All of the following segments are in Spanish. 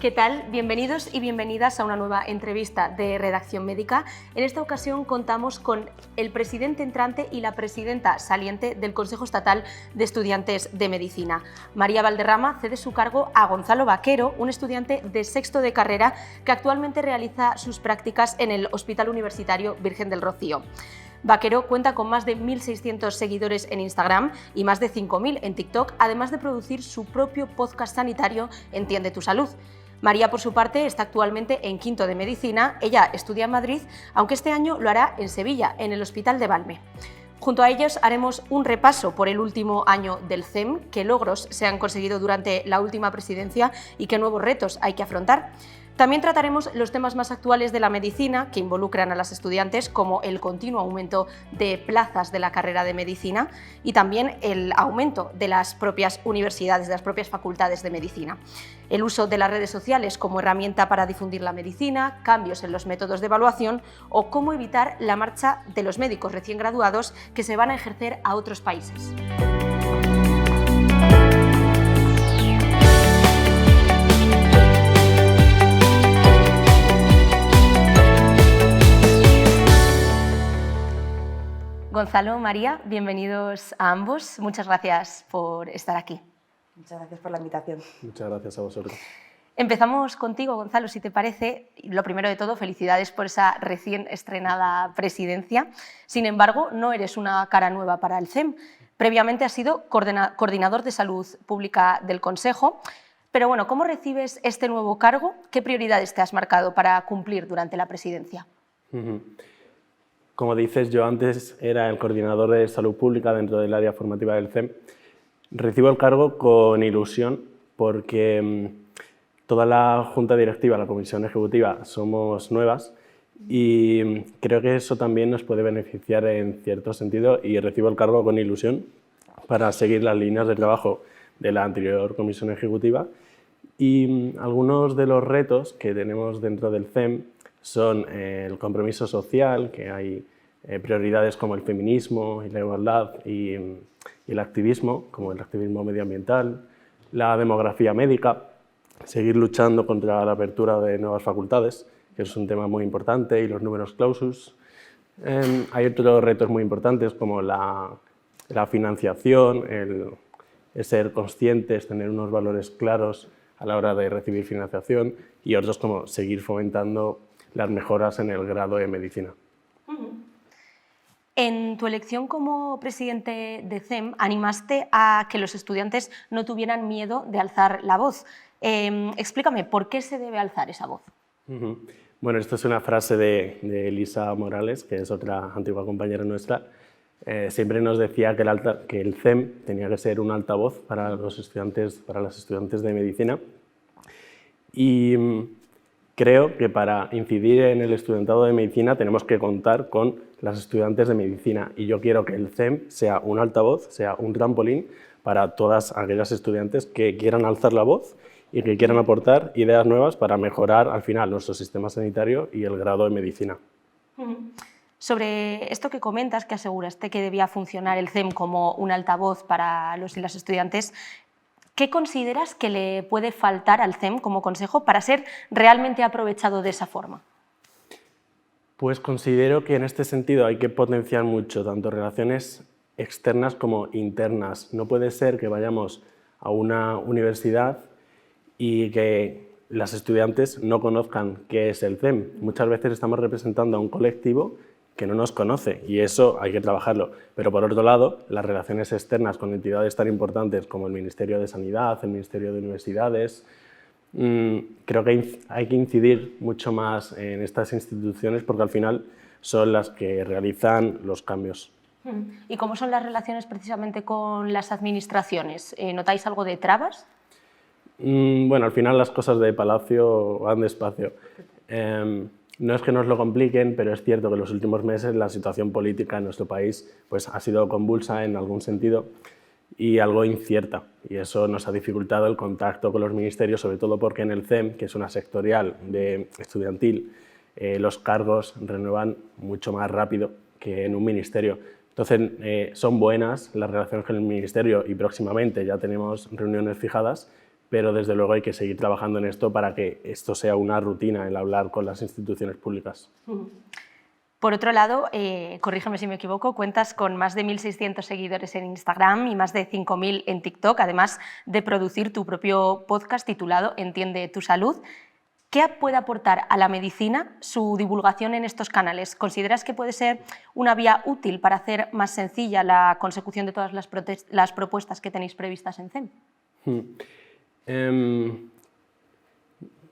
¿Qué tal? Bienvenidos y bienvenidas a una nueva entrevista de Redacción Médica. En esta ocasión contamos con el presidente entrante y la presidenta saliente del Consejo Estatal de Estudiantes de Medicina. María Valderrama cede su cargo a Gonzalo Vaquero, un estudiante de sexto de carrera que actualmente realiza sus prácticas en el Hospital Universitario Virgen del Rocío. Vaquero cuenta con más de 1.600 seguidores en Instagram y más de 5.000 en TikTok, además de producir su propio podcast sanitario Entiende tu Salud. María, por su parte, está actualmente en quinto de Medicina. Ella estudia en Madrid, aunque este año lo hará en Sevilla, en el Hospital de Valme. Junto a ellos haremos un repaso por el último año del CEM, qué logros se han conseguido durante la última presidencia y qué nuevos retos hay que afrontar. También trataremos los temas más actuales de la medicina que involucran a las estudiantes, como el continuo aumento de plazas de la carrera de medicina y también el aumento de las propias universidades, de las propias facultades de medicina. El uso de las redes sociales como herramienta para difundir la medicina, cambios en los métodos de evaluación o cómo evitar la marcha de los médicos recién graduados que se van a ejercer a otros países. Gonzalo, María, bienvenidos a ambos. Muchas gracias por estar aquí. Muchas gracias por la invitación. Muchas gracias a vosotros. Empezamos contigo, Gonzalo, si te parece. Lo primero de todo, felicidades por esa recién estrenada presidencia. Sin embargo, no eres una cara nueva para el CEM. Previamente has sido coordinador de salud pública del Consejo. Pero bueno, ¿cómo recibes este nuevo cargo? ¿Qué prioridades te has marcado para cumplir durante la presidencia? Como dices, yo antes era el coordinador de salud pública dentro del área formativa del CEM. Recibo el cargo con ilusión porque toda la junta directiva, la comisión ejecutiva, somos nuevas y creo que eso también nos puede beneficiar en cierto sentido y recibo el cargo con ilusión para seguir las líneas de trabajo de la anterior comisión ejecutiva y algunos de los retos que tenemos dentro del CEM son el compromiso social, que hay prioridades como el feminismo y la igualdad y el activismo, como el activismo medioambiental, la demografía médica, seguir luchando contra la apertura de nuevas facultades, que es un tema muy importante, y los numerus clausus. Hay otros retos muy importantes como la financiación, el ser conscientes, tener unos valores claros a la hora de recibir financiación y otros como seguir fomentando las mejoras en el grado de medicina. En tu elección como presidente de CEM, animaste a que los estudiantes no tuvieran miedo de alzar la voz. Explícame, ¿por qué se debe alzar esa voz? Bueno, esto es una frase de Elisa Morales, que es otra antigua compañera nuestra. Siempre nos decía que el CEM tenía que ser un altavoz para los estudiantes, para las estudiantes de medicina. Y creo que para incidir en el estudiantado de medicina tenemos que contar con las estudiantes de medicina y yo quiero que el CEM sea un altavoz, sea un trampolín para todas aquellas estudiantes que quieran alzar la voz y que quieran aportar ideas nuevas para mejorar al final nuestro sistema sanitario y el grado de medicina. Sobre esto que comentas, que aseguraste que debía funcionar el CEM como un altavoz para los y las estudiantes, ¿qué consideras que le puede faltar al CEM como consejo para ser realmente aprovechado de esa forma? Pues considero que en este sentido hay que potenciar mucho tanto relaciones externas como internas. No puede ser que vayamos a una universidad y que las estudiantes no conozcan qué es el CEM. Muchas veces estamos representando a un colectivo que no nos conoce y eso hay que trabajarlo. Pero por otro lado, las relaciones externas con entidades tan importantes como el Ministerio de Sanidad, el Ministerio de Universidades, creo que hay que incidir mucho más en estas instituciones porque al final son las que realizan los cambios. ¿Y cómo son las relaciones precisamente con las administraciones? ¿Notáis algo de trabas? Bueno, al final las cosas de Palacio van despacio. No es que nos lo compliquen, pero es cierto que en los últimos meses la situación política en nuestro país pues, ha sido convulsa en algún sentido y algo incierta. Y eso nos ha dificultado el contacto con los ministerios, sobre todo porque en el CEM, que es una sectorial estudiantil, los cargos renuevan mucho más rápido que en un ministerio. Entonces, son buenas las relaciones con el ministerio y próximamente ya tenemos reuniones fijadas, pero desde luego hay que seguir trabajando en esto para que esto sea una rutina, el hablar con las instituciones públicas. Por otro lado, corrígeme si me equivoco, cuentas con más de 1.600 seguidores en Instagram y más de 5.000 en TikTok, además de producir tu propio podcast titulado Entiende tu salud. ¿Qué puede aportar a la medicina su divulgación en estos canales? ¿Consideras que puede ser una vía útil para hacer más sencilla la consecución de todas las propuestas que tenéis previstas en CEM?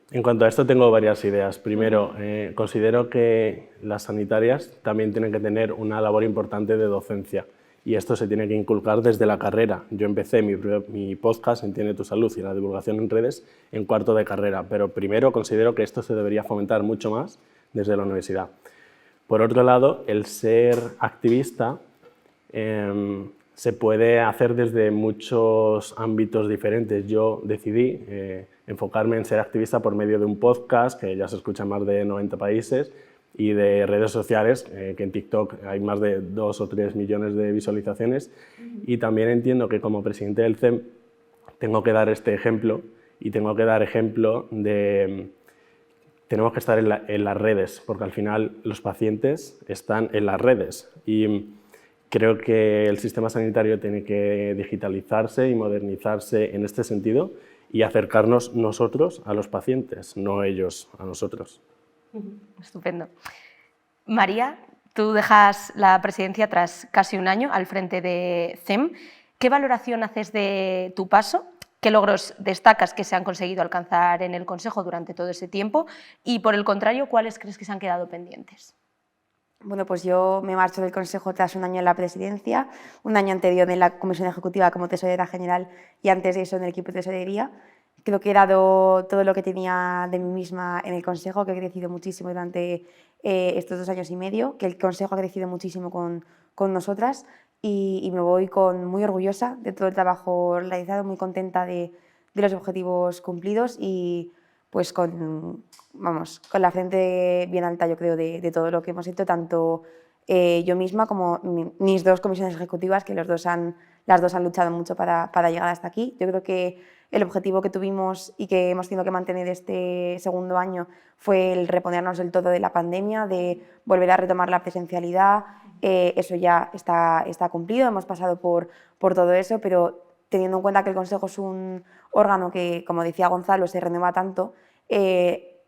En cuanto a esto tengo varias ideas. Primero, considero que las sanitarias también tienen que tener una labor importante de docencia y esto se tiene que inculcar desde la carrera. Yo empecé mi podcast Entiende tu salud y la divulgación en redes en cuarto de carrera, pero primero considero que esto se debería fomentar mucho más desde la universidad. Por otro lado, el ser activista se puede hacer desde muchos ámbitos diferentes. Yo decidí enfocarme en ser activista por medio de un podcast que ya se escucha en más de 90 países y de redes sociales, que en TikTok hay más de 2 o 3 millones de visualizaciones. Y también entiendo que como presidente del CEM tengo que dar este ejemplo y tengo que dar ejemplo de... Tenemos que estar en las redes, porque al final los pacientes están en las redes y creo que el sistema sanitario tiene que digitalizarse y modernizarse en este sentido y acercarnos nosotros a los pacientes, no ellos a nosotros. Estupendo. María, tú dejas la presidencia tras casi un año al frente de CEM. ¿Qué valoración haces de tu paso? ¿Qué logros destacas que se han conseguido alcanzar en el Consejo durante todo ese tiempo? Y, por el contrario, ¿cuáles crees que se han quedado pendientes? Bueno, pues yo me marcho del Consejo tras un año en la presidencia, un año anterior en la Comisión Ejecutiva como tesorera general y antes de eso en el equipo de tesorería. Creo que he dado todo lo que tenía de mí misma en el Consejo, que he crecido muchísimo durante estos 2 años y medio, que el Consejo ha crecido muchísimo con nosotras y me voy muy orgullosa de todo el trabajo realizado, muy contenta de los objetivos cumplidos y pues con la frente bien alta, yo creo, de todo lo que hemos hecho, tanto yo misma como mis 2 comisiones ejecutivas, que las dos han luchado mucho para llegar hasta aquí. Yo creo que el objetivo que tuvimos y que hemos tenido que mantener este segundo año fue el reponernos del todo de la pandemia, de volver a retomar la presencialidad. Eso ya está cumplido, hemos pasado por todo eso, pero teniendo en cuenta que el Consejo es un órgano que, como decía Gonzalo, se renueva tanto,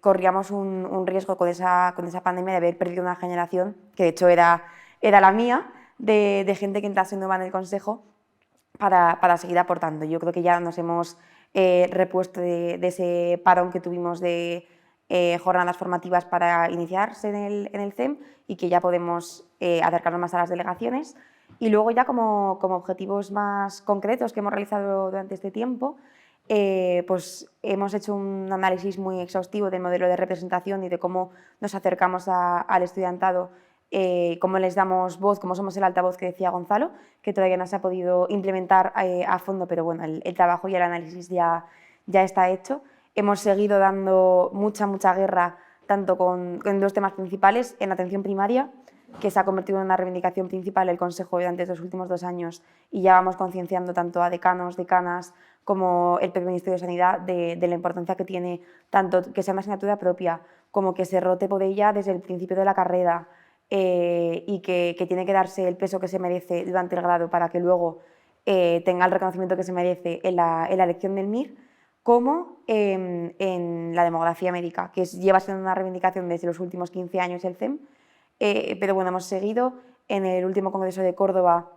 corríamos un riesgo con esa pandemia de haber perdido una generación, que de hecho era la mía, de gente que entrase nueva en el Consejo para seguir aportando. Yo creo que ya nos hemos repuesto de ese parón que tuvimos de jornadas formativas para iniciarse en el CEM y que ya podemos acercarnos más a las delegaciones. Y luego ya como objetivos más concretos que hemos realizado durante este tiempo, pues hemos hecho un análisis muy exhaustivo del modelo de representación y de cómo nos acercamos al estudiantado, cómo les damos voz, cómo somos el altavoz que decía Gonzalo, que todavía no se ha podido implementar a fondo, pero bueno, el trabajo y el análisis ya está hecho. Hemos seguido dando mucha guerra, tanto con 2 temas principales, en atención primaria, que se ha convertido en una reivindicación principal del Consejo durante estos últimos 2 años y ya vamos concienciando tanto a decanos, decanas como el propio Ministerio de Sanidad de la importancia que tiene tanto que sea una asignatura propia como que se rote por ella desde el principio de la carrera y que tiene que darse el peso que se merece durante el grado para que luego tenga el reconocimiento que se merece en la elección del MIR, como en la demografía médica, que lleva siendo una reivindicación desde los últimos 15 años el CEM. Pero bueno, hemos seguido. En el último Congreso de Córdoba,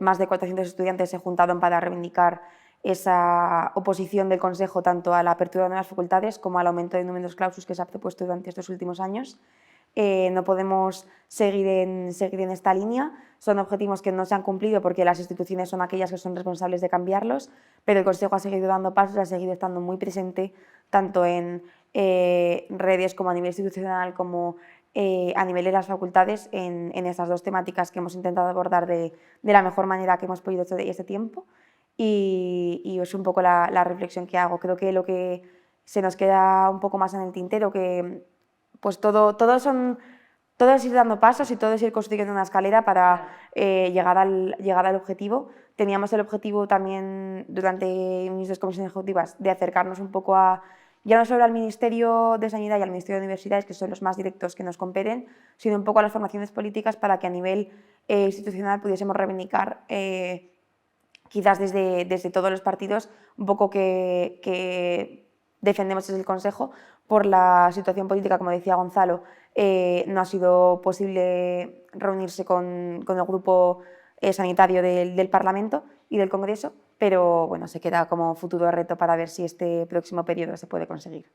más de 400 estudiantes se juntaron para reivindicar esa oposición del Consejo tanto a la apertura de nuevas facultades como al aumento de numerus clausus que se ha propuesto durante estos últimos años. No podemos seguir en esta línea. Son objetivos que no se han cumplido porque las instituciones son aquellas que son responsables de cambiarlos, pero el Consejo ha seguido dando pasos, ha seguido estando muy presente tanto en redes como a nivel institucional como a nivel de las facultades en estas 2 temáticas que hemos intentado abordar de la mejor manera que hemos podido este tiempo y es un poco la reflexión que hago. Creo que lo que se nos queda un poco más en el tintero, que pues todo son todo es ir dando pasos y todo es ir construyendo una escalera para llegar al objetivo. Teníamos el objetivo también durante mis 2 comisiones ejecutivas de acercarnos un poco ya no solo al Ministerio de Sanidad y al Ministerio de Universidades, que son los más directos que nos competen, sino un poco a las formaciones políticas para que a nivel institucional pudiésemos reivindicar, quizás desde todos los partidos, un poco que defendemos desde el Consejo. Por la situación política, como decía Gonzalo, no ha sido posible reunirse con el grupo sanitario del Parlamento y del Congreso, pero bueno, se queda como futuro reto para ver si este próximo periodo se puede conseguir.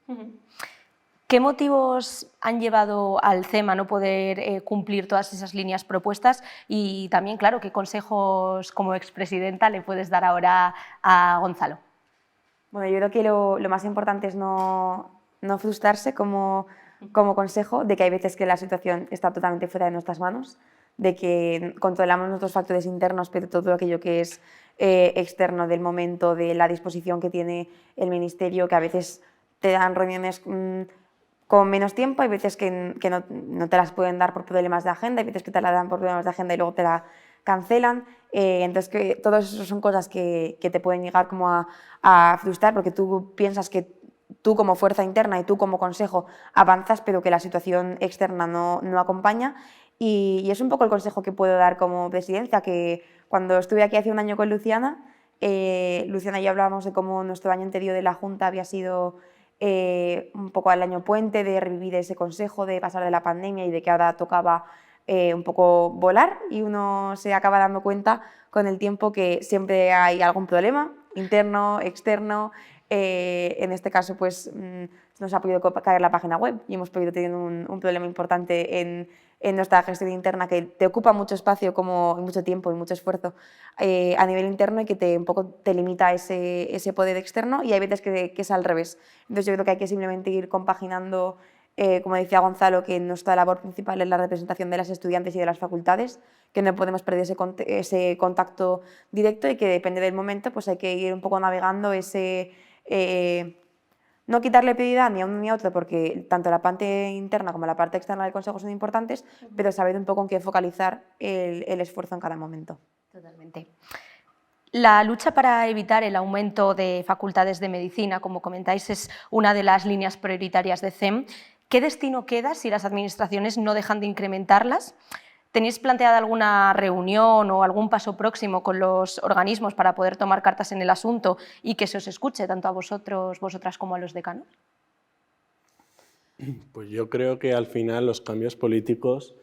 ¿Qué motivos han llevado al CEM a no poder cumplir todas esas líneas propuestas? Y también, claro, ¿qué consejos como expresidenta le puedes dar ahora a Gonzalo? Bueno, yo creo que lo más importante es no frustrarse como consejo, de que hay veces que la situación está totalmente fuera de nuestras manos, de que controlamos nuestros factores internos, pero todo aquello que es externo del momento, de la disposición que tiene el Ministerio, que a veces te dan reuniones con menos tiempo, hay veces que no te las pueden dar por problemas de agenda, hay veces que te la dan por problemas de agenda y luego te la cancelan. Entonces, que todas esas son cosas que te pueden llegar como a frustrar, porque tú piensas que tú como fuerza interna y tú como consejo avanzas, pero que la situación externa no acompaña. Y es un poco el consejo que puedo dar como presidencia, que cuando estuve aquí hace un año con Luciana y yo hablábamos de cómo nuestro año anterior de la Junta había sido un poco al año puente, de revivir ese consejo, de pasar de la pandemia y de que ahora tocaba un poco volar, y uno se acaba dando cuenta con el tiempo que siempre hay algún problema, interno, externo. En este caso, pues nos ha podido caer la página web y hemos podido tener un problema importante en nuestra gestión interna, que te ocupa mucho espacio, mucho tiempo y mucho esfuerzo a nivel interno, y que un poco te limita ese poder externo, y hay veces que es al revés. Entonces yo creo que hay que simplemente ir compaginando, como decía Gonzalo, que nuestra labor principal es la representación de las estudiantes y de las facultades, que no podemos perder ese contacto directo, y que depende del momento pues hay que ir un poco navegando no quitarle prioridad ni a uno ni a otro, porque tanto la parte interna como la parte externa del Consejo son importantes, pero saber un poco en qué focalizar el esfuerzo en cada momento. Totalmente. La lucha para evitar el aumento de facultades de medicina, como comentáis, es una de las líneas prioritarias de CEM. ¿Qué destino queda si las administraciones no dejan de incrementarlas? ¿Tenéis planteada alguna reunión o algún paso próximo con los organismos para poder tomar cartas en el asunto y que se os escuche tanto a vosotras como a los decanos? Pues yo creo que al final los cambios políticos,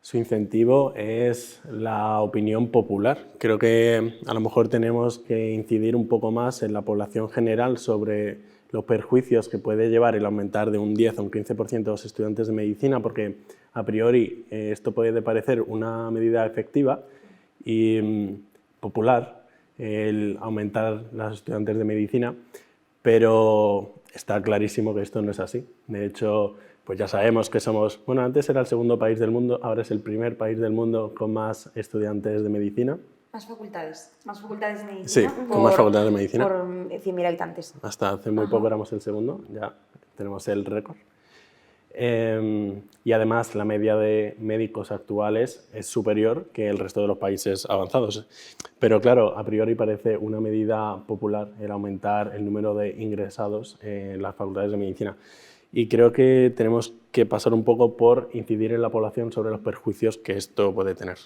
su incentivo es la opinión popular. Creo que a lo mejor tenemos que incidir un poco más en la población general sobre los perjuicios que puede llevar el aumentar de un 10 a un 15% de los estudiantes de medicina, porque a priori esto puede parecer una medida efectiva y popular, el aumentar los estudiantes de medicina, pero está clarísimo que esto no es así. De hecho, pues ya sabemos que somos, bueno, antes era el segundo país del mundo, ahora es el primer país del mundo con más estudiantes de medicina. Más facultades de medicina. Sí, con más facultades de medicina. Por 100.000 habitantes. Hasta hace muy poco éramos el segundo, ya tenemos el récord. Y además la media de médicos actuales es superior que el resto de los países avanzados. Pero claro, a priori parece una medida popular el aumentar el número de ingresados en las facultades de medicina. Y creo que tenemos que pasar un poco por incidir en la población sobre los perjuicios que esto puede tener.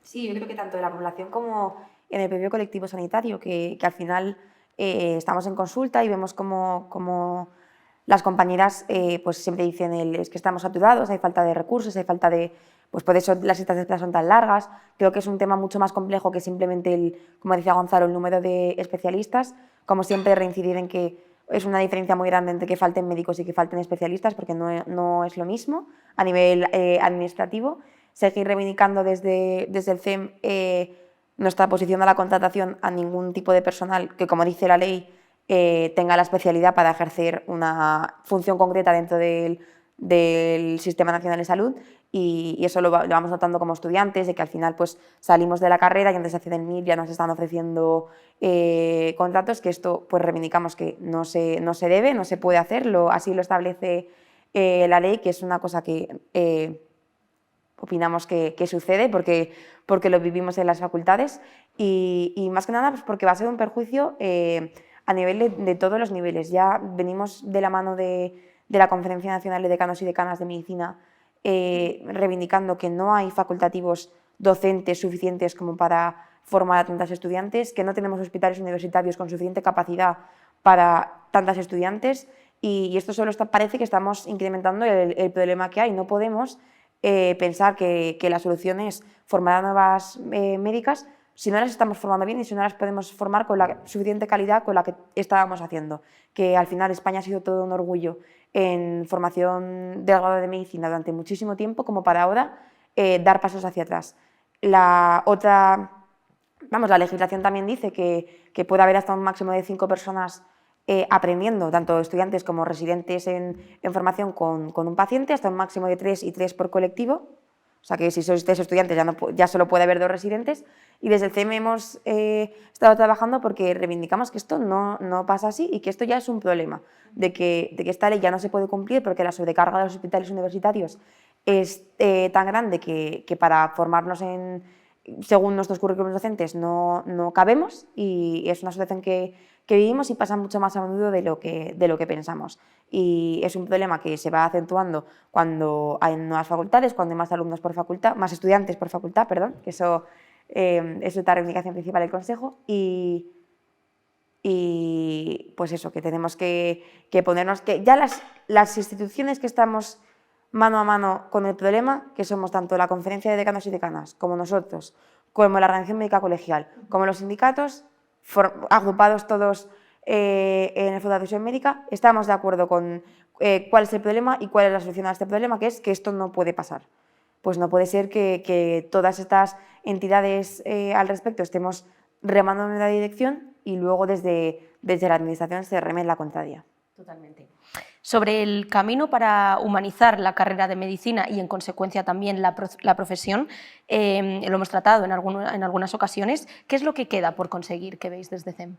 Sí, yo creo que tanto en la población como en el propio colectivo sanitario, que al final estamos en consulta y vemos como las compañeras pues siempre dicen es que estamos saturados, hay falta de recursos, hay falta de... Pues por eso las listas de espera son tan largas. Creo que es un tema mucho más complejo que simplemente, como decía Gonzalo, el número de especialistas. Como siempre, reincidir en que es una diferencia muy grande entre que falten médicos y que falten especialistas, porque no es lo mismo a nivel administrativo. Seguir reivindicando desde el CEM nuestra posición a la contratación a ningún tipo de personal que, como dice la ley, tenga la especialidad para ejercer una función concreta dentro del Sistema Nacional de Salud, y eso lo vamos notando como estudiantes, de que al final pues salimos de la carrera y antes de hacer el MIR ya nos están ofreciendo contratos, que esto pues reivindicamos que no se debe, no se puede hacer, así lo establece la ley, que es una cosa que opinamos que sucede porque lo vivimos en las facultades y más que nada pues porque va a ser un perjuicio a nivel de todos los niveles. Ya venimos de la mano de la Conferencia Nacional de Decanos y Decanas de Medicina reivindicando que no hay facultativos docentes suficientes como para formar a tantas estudiantes, que no tenemos hospitales universitarios con suficiente capacidad para tantas estudiantes y esto solo parece que estamos incrementando el problema que hay. No podemos pensar que la solución es formar a nuevas médicas si no las estamos formando bien y si no las podemos formar con la suficiente calidad con la que estábamos haciendo. Que al final España ha sido todo un orgullo en formación del grado de medicina durante muchísimo tiempo como para ahora dar pasos hacia atrás. La legislación también dice que puede haber hasta un máximo de 5 personas aprendiendo, tanto estudiantes como residentes en formación con un paciente, hasta un máximo de 3 y 3 por colectivo. O sea que si sois 3 estudiantes ya solo puede haber 2 residentes. Y desde el CEM hemos estado trabajando porque reivindicamos que esto no pasa así y que esto ya es un problema, de que esta ley ya no se puede cumplir porque la sobrecarga de los hospitales universitarios es tan grande que para formarnos según nuestros currículums docentes no cabemos y es una situación que vivimos y pasa mucho más a menudo de lo que pensamos. Y es un problema que se va acentuando cuando hay nuevas facultades, cuando hay más alumnos por facultad, más estudiantes por facultad, perdón, que eso es la reivindicación principal del Consejo y pues eso, que tenemos que ponernos, que ya las instituciones que estamos mano a mano con el problema, que somos tanto la Conferencia de Decanos y Decanas como nosotros, como la Organización Médica Colegial, como los sindicatos, agrupados todos en el Fondo de Atención Médica, estamos de acuerdo con cuál es el problema y cuál es la solución a este problema, que es que esto no puede pasar. Pues no puede ser que todas estas entidades al respecto estemos remando en la dirección y luego desde la Administración se reme en la contraria. Totalmente. Sobre el camino para humanizar la carrera de medicina y, en consecuencia, también la profesión, lo hemos tratado en algunas ocasiones. ¿Qué es lo que queda por conseguir, que veis desde CEM?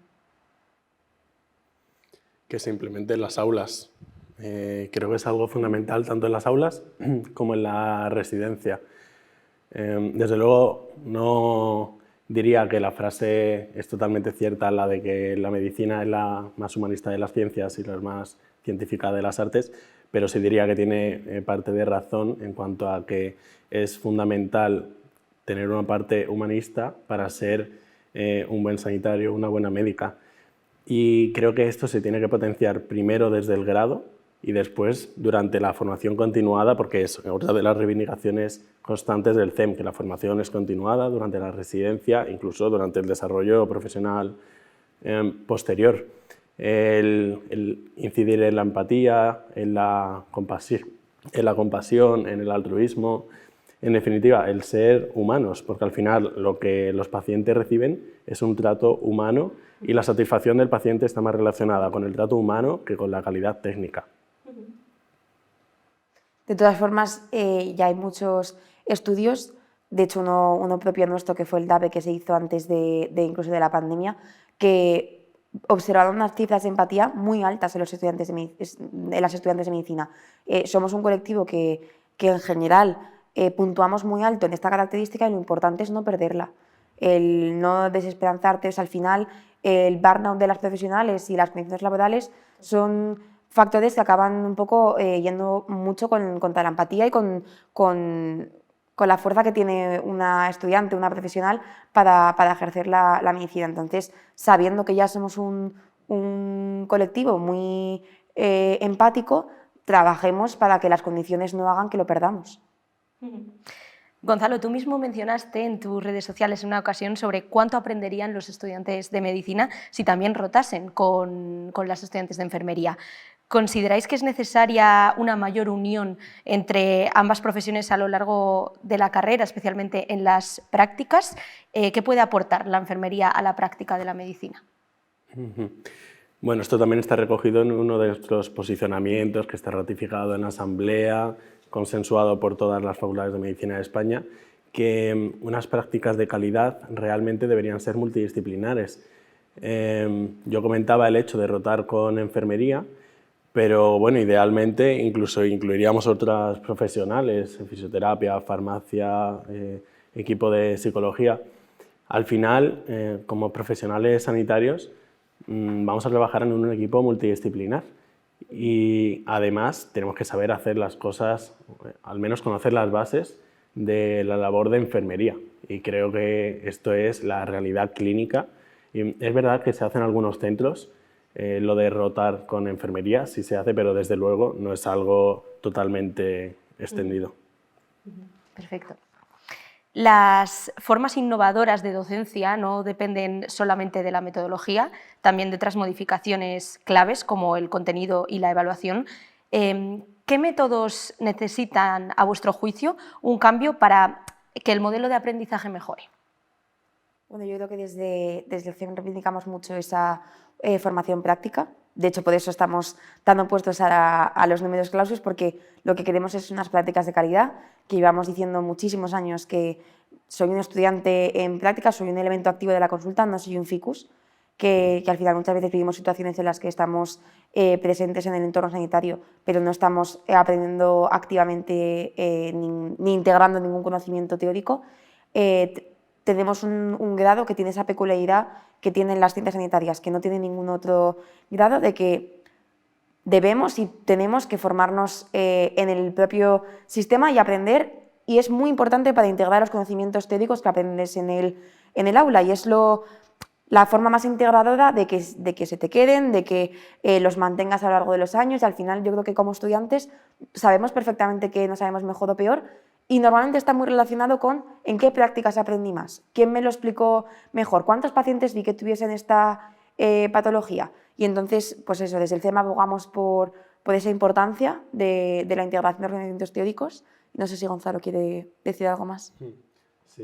Que se implementen las aulas. Creo que es algo fundamental tanto en las aulas como en la residencia. Desde luego, no diría que la frase es totalmente cierta, la de que la medicina es la más humanista de las ciencias y la más científica de las artes, pero sí diría que tiene parte de razón en cuanto a que es fundamental tener una parte humanista para ser un buen sanitario, una buena médica. Y creo que esto se tiene que potenciar primero desde el grado y después durante la formación continuada, porque es otra de las reivindicaciones constantes del CEM, que la formación es continuada durante la residencia, incluso durante el desarrollo profesional posterior. El incidir en la empatía, en la compasión, en el altruismo, en definitiva, el ser humanos, porque al final lo que los pacientes reciben es un trato humano y la satisfacción del paciente está más relacionada con el trato humano que con la calidad técnica. De todas formas, ya hay muchos estudios, de hecho uno propio nuestro que fue el DABE que se hizo antes incluso de la pandemia, que observaron unas cifras de empatía muy altas en las estudiantes de medicina. Somos un colectivo que en general puntuamos muy alto en esta característica y lo importante es no perderla, el no desesperanzarte. O sea, al final el burnout de las profesionales y las condiciones laborales son factores que acaban un poco yendo mucho contra la empatía y con la fuerza que tiene una estudiante, una profesional para ejercer la medicina. Entonces, sabiendo que ya somos un colectivo muy empático, trabajemos para que las condiciones no hagan que lo perdamos. Gonzalo, tú mismo mencionaste en tus redes sociales en una ocasión sobre cuánto aprenderían los estudiantes de medicina si también rotasen con las estudiantes de enfermería. ¿Consideráis que es necesaria una mayor unión entre ambas profesiones a lo largo de la carrera, especialmente en las prácticas? ¿Qué puede aportar la enfermería a la práctica de la medicina? Bueno, esto también está recogido en uno de nuestros posicionamientos que está ratificado en la Asamblea, consensuado por todas las facultades de medicina de España, que unas prácticas de calidad realmente deberían ser multidisciplinares. Yo comentaba el hecho de rotar con enfermería, Pero bueno, idealmente incluso incluiríamos otras profesionales, fisioterapia, farmacia, equipo de psicología. Al final, como profesionales sanitarios, vamos a trabajar en un equipo multidisciplinar y además tenemos que saber hacer las cosas, al menos conocer las bases de la labor de enfermería, y creo que esto es la realidad clínica. Y es verdad que se hace en algunos centros, lo de rotar con enfermería sí se hace, pero desde luego no es algo totalmente extendido. Perfecto. Las formas innovadoras de docencia no dependen solamente de la metodología, también de otras modificaciones claves como el contenido y la evaluación. ¿Qué métodos necesitan, a vuestro juicio, un cambio para que el modelo de aprendizaje mejore? Bueno, yo creo que desde el CEM reivindicamos mucho esa formación práctica. De hecho, por eso estamos tan opuestos a los números clausus, porque lo que queremos es unas prácticas de calidad, que llevamos diciendo muchísimos años que soy un estudiante en práctica, soy un elemento activo de la consulta, no soy un ficus, que al final muchas veces vivimos situaciones en las que estamos presentes en el entorno sanitario, pero no estamos aprendiendo activamente ni integrando ningún conocimiento teórico. Tenemos un grado que tiene esa peculiaridad que tienen las ciencias sanitarias, que no tiene ningún otro grado, de que debemos y tenemos que formarnos en el propio sistema y aprender, y es muy importante para integrar los conocimientos teóricos que aprendes en el aula, y es la forma más integradora de que se te queden, de que los mantengas a lo largo de los años, y al final yo creo que como estudiantes sabemos perfectamente que no sabemos mejor o peor, y normalmente está muy relacionado con en qué prácticas aprendí más, quién me lo explicó mejor, cuántos pacientes vi que tuviesen esta patología. Y entonces, pues eso, desde el CEM abogamos por esa importancia de la integración de conocimientos teóricos. No sé si Gonzalo quiere decir algo más. Sí,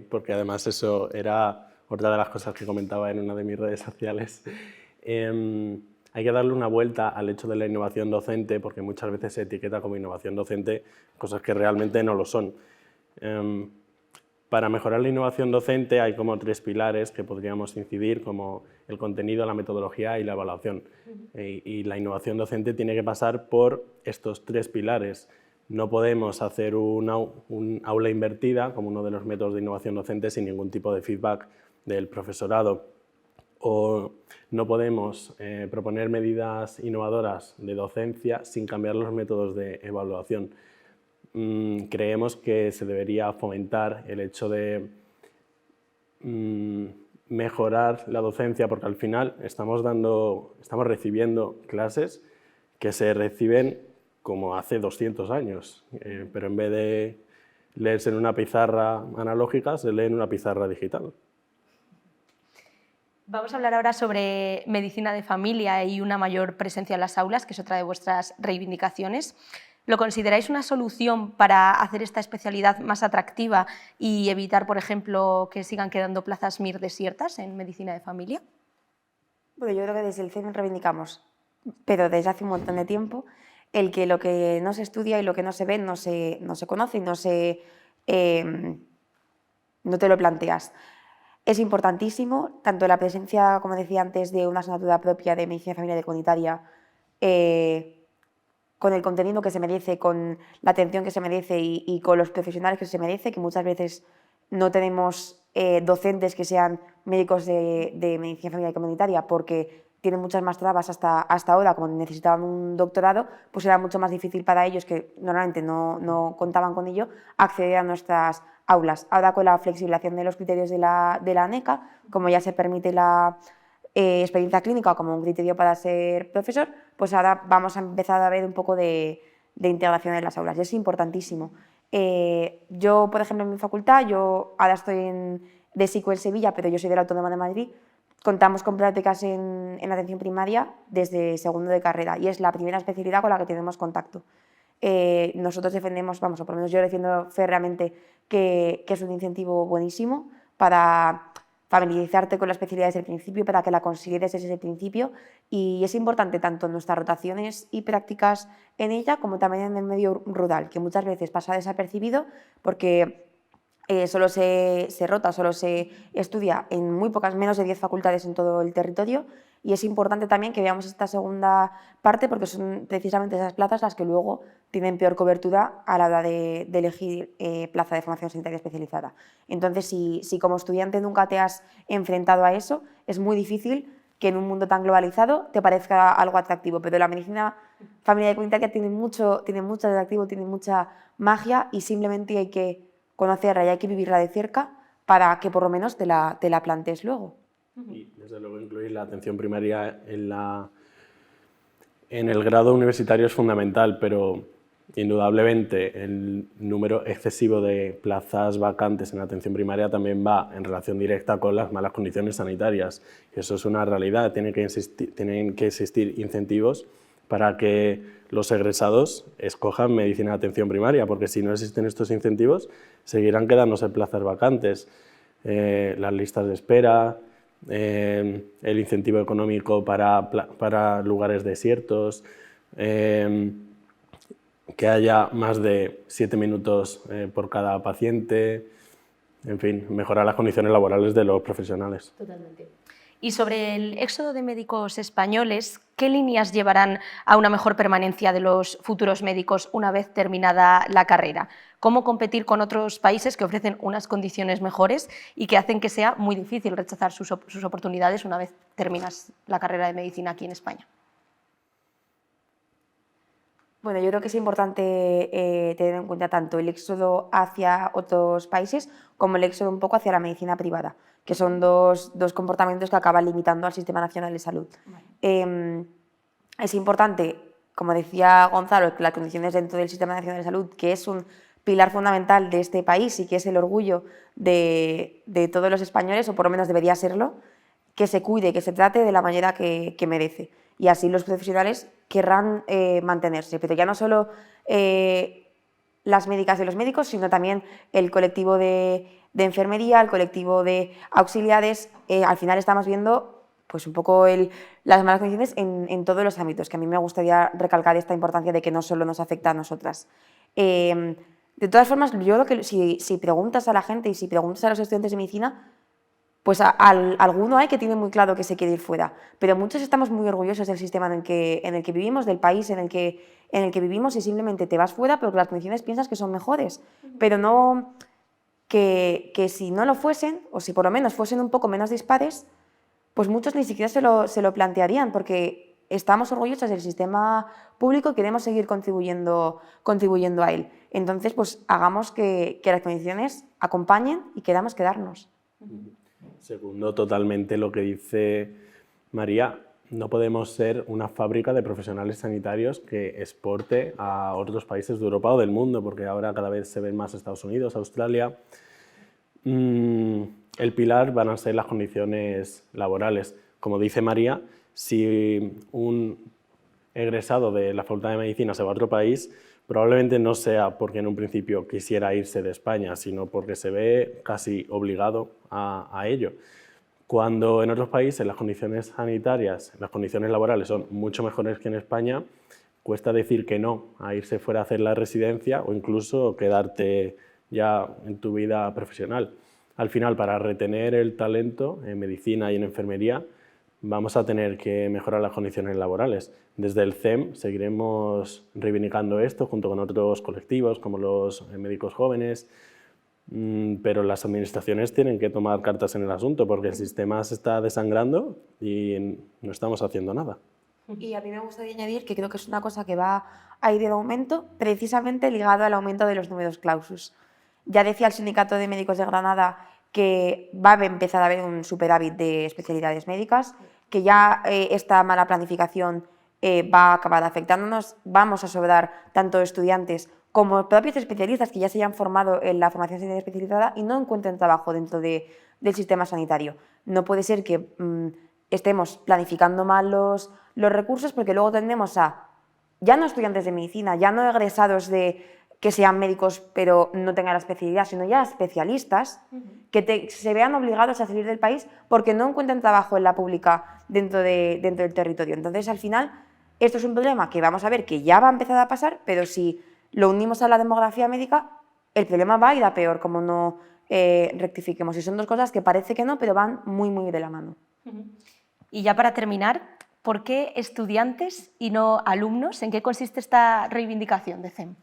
porque además eso era otra de las cosas que comentaba en una de mis redes sociales. Hay que darle una vuelta al hecho de la innovación docente, porque muchas veces se etiqueta como innovación docente cosas que realmente no lo son. Para mejorar la innovación docente hay como 3 pilares que podríamos incidir, como el contenido, la metodología y la evaluación. Y la innovación docente tiene que pasar por estos 3 pilares. No podemos hacer un aula invertida como uno de los métodos de innovación docente sin ningún tipo de feedback del profesorado, o no podemos proponer medidas innovadoras de docencia sin cambiar los métodos de evaluación. Creemos que se debería fomentar el hecho de mejorar la docencia, porque al final estamos recibiendo clases que se reciben como hace 200 años, pero en vez de leerse en una pizarra analógica, se lee en una pizarra digital. Vamos a hablar ahora sobre medicina de familia y una mayor presencia en las aulas, que es otra de vuestras reivindicaciones. ¿Lo consideráis una solución para hacer esta especialidad más atractiva y evitar, por ejemplo, que sigan quedando plazas MIR desiertas en medicina de familia? Bueno, yo creo que desde el CEM reivindicamos, pero desde hace un montón de tiempo, el que lo que no se estudia y lo que no se ve no se conoce y no te lo planteas. Es importantísimo, tanto la presencia, como decía antes, de una asignatura propia de medicina de familia y comunitaria, con el contenido que se merece, con la atención que se merece y con los profesionales que se merece, que muchas veces no tenemos docentes que sean médicos de medicina familiar y comunitaria porque tienen muchas más trabas hasta ahora, como necesitaban un doctorado, pues era mucho más difícil para ellos, que normalmente no contaban con ello, acceder a nuestras aulas. Ahora, con la flexibilización de los criterios de la ANECA, como ya se permite la experiencia clínica como un criterio para ser profesor, pues ahora vamos a empezar a ver un poco de integración en las aulas, y es importantísimo. Yo, por ejemplo, en mi facultad, yo ahora estoy de psico en Sevilla, pero yo soy de la Autónoma de Madrid, contamos con prácticas en la atención primaria desde segundo de carrera, y es la primera especialidad con la que tenemos contacto. Nosotros defendemos, o por lo menos yo defiendo férreamente que es un incentivo buenísimo para familiarizarte con la especialidad desde el principio, para que la consideres desde el principio, y es importante tanto en nuestras rotaciones y prácticas en ella como también en el medio rural, que muchas veces pasa desapercibido porque solo se rota, solo se estudia en muy pocas, menos de 10 facultades en todo el territorio, y es importante también que veamos esta segunda parte porque son precisamente esas plazas las que luego tienen peor cobertura a la hora de elegir plaza de formación sanitaria especializada. Entonces, si como estudiante nunca te has enfrentado a eso, es muy difícil que en un mundo tan globalizado te parezca algo atractivo, pero la medicina familiar y comunitaria tiene mucho atractivo, tiene mucha magia y simplemente hay que conocerla y hay que vivirla de cerca para que por lo menos te la plantees luego. Y desde luego incluir la atención primaria en el grado universitario es fundamental, pero indudablemente el número excesivo de plazas vacantes en atención primaria también va en relación directa con las malas condiciones sanitarias. Y eso es una realidad, tienen que existir incentivos para que los egresados escojan medicina de atención primaria, porque si no existen estos incentivos, seguirán quedándose plazas vacantes. Las listas de espera, el incentivo económico para lugares desiertos, que haya más de 7 minutos por cada paciente, en fin, mejorar las condiciones laborales de los profesionales. Totalmente. Y sobre el éxodo de médicos españoles, ¿qué líneas llevarán a una mejor permanencia de los futuros médicos una vez terminada la carrera? ¿Cómo competir con otros países que ofrecen unas condiciones mejores y que hacen que sea muy difícil rechazar sus oportunidades una vez terminas la carrera de medicina aquí en España? Bueno, yo creo que es importante tener en cuenta tanto el éxodo hacia otros países como el éxodo un poco hacia la medicina privada, que son dos comportamientos que acaban limitando al Sistema Nacional de Salud. Vale. Es importante, como decía Gonzalo, que las condiciones dentro del Sistema Nacional de Salud, que es un pilar fundamental de este país y que es el orgullo de todos los españoles, o por lo menos debería serlo, que se cuide, que se trate de la manera que merece. Y así los profesionales querrán mantenerse, pero ya no solo las médicas y los médicos, sino también el colectivo de enfermería, el colectivo de auxiliares. Al final estamos viendo pues, un poco las malas condiciones en todos los ámbitos, que a mí me gustaría recalcar esta importancia de que no solo nos afecta a nosotras. De todas formas, yo creo que si preguntas a la gente y si preguntas a los estudiantes de medicina, pues alguno hay que tiene muy claro que se quiere ir fuera, pero muchos estamos muy orgullosos del sistema en el que vivimos, del país en el que vivimos, y simplemente te vas fuera porque las condiciones piensas que son mejores, pero no que si no lo fuesen, o si por lo menos fuesen un poco menos dispares, pues muchos ni siquiera se lo plantearían, porque estamos orgullosos del sistema público y queremos seguir contribuyendo a él. Entonces, pues hagamos que las condiciones acompañen y queramos quedarnos. Segundo totalmente lo que dice María, no podemos ser una fábrica de profesionales sanitarios que exporte a otros países de Europa o del mundo, porque ahora cada vez se ven más Estados Unidos, Australia. El pilar van a ser las condiciones laborales. Como dice María, si un egresado de la Facultad de Medicina se va a otro país, probablemente no sea porque en un principio quisiera irse de España, sino porque se ve casi obligado a ello. Cuando en otros países las condiciones sanitarias, las condiciones laborales son mucho mejores que en España, cuesta decir que no a irse fuera a hacer la residencia o incluso quedarte ya en tu vida profesional. Al final, para retener el talento en medicina y en enfermería, vamos a tener que mejorar las condiciones laborales. Desde el CEM seguiremos reivindicando esto junto con otros colectivos como los médicos jóvenes, pero las administraciones tienen que tomar cartas en el asunto porque el sistema se está desangrando y no estamos haciendo nada. Y a mí me gustaría añadir que creo que es una cosa que va a ir en aumento precisamente ligado al aumento de los numerus clausus. Ya decía el Sindicato de Médicos de Granada que va a empezar a haber un superávit de especialidades médicas, que ya esta mala planificación va a acabar afectándonos, vamos a sobrar tanto estudiantes como propios especialistas que ya se hayan formado en la formación sanitaria especializada y no encuentren trabajo dentro del sistema sanitario. No puede ser que estemos planificando mal los recursos porque luego tendemos a, ya no estudiantes de medicina, ya no egresados que sean médicos pero no tengan la especialidad, sino ya especialistas que se vean obligados a salir del país porque no encuentran trabajo en la pública dentro del territorio. Entonces, al final, esto es un problema que vamos a ver que ya va a empezar a pasar, pero si lo unimos a la demografía médica, el problema va a ir a peor, como no rectifiquemos. Y son dos cosas que parece que no, pero van muy, muy de la mano. Y ya para terminar, ¿por qué estudiantes y no alumnos? ¿En qué consiste esta reivindicación de CEM?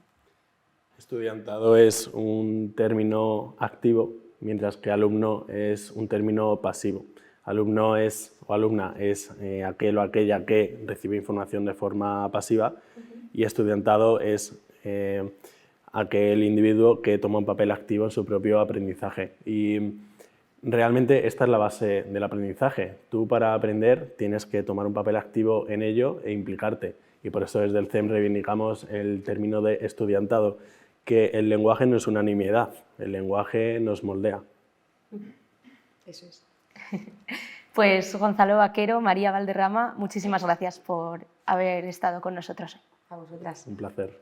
Estudiantado es un término activo, mientras que alumno es un término pasivo. Alumno es, o alumna es aquel o aquella que recibe información de forma pasiva y estudiantado es aquel individuo que toma un papel activo en su propio aprendizaje. Y realmente esta es la base del aprendizaje. Tú para aprender tienes que tomar un papel activo en ello e implicarte. Y por eso desde el CEM reivindicamos el término de estudiantado, que el lenguaje no es una nimiedad, el lenguaje nos moldea. Eso es. Pues Gonzalo Vaquero, María Valderrama, muchísimas gracias por haber estado con nosotros. A vosotras. Un placer.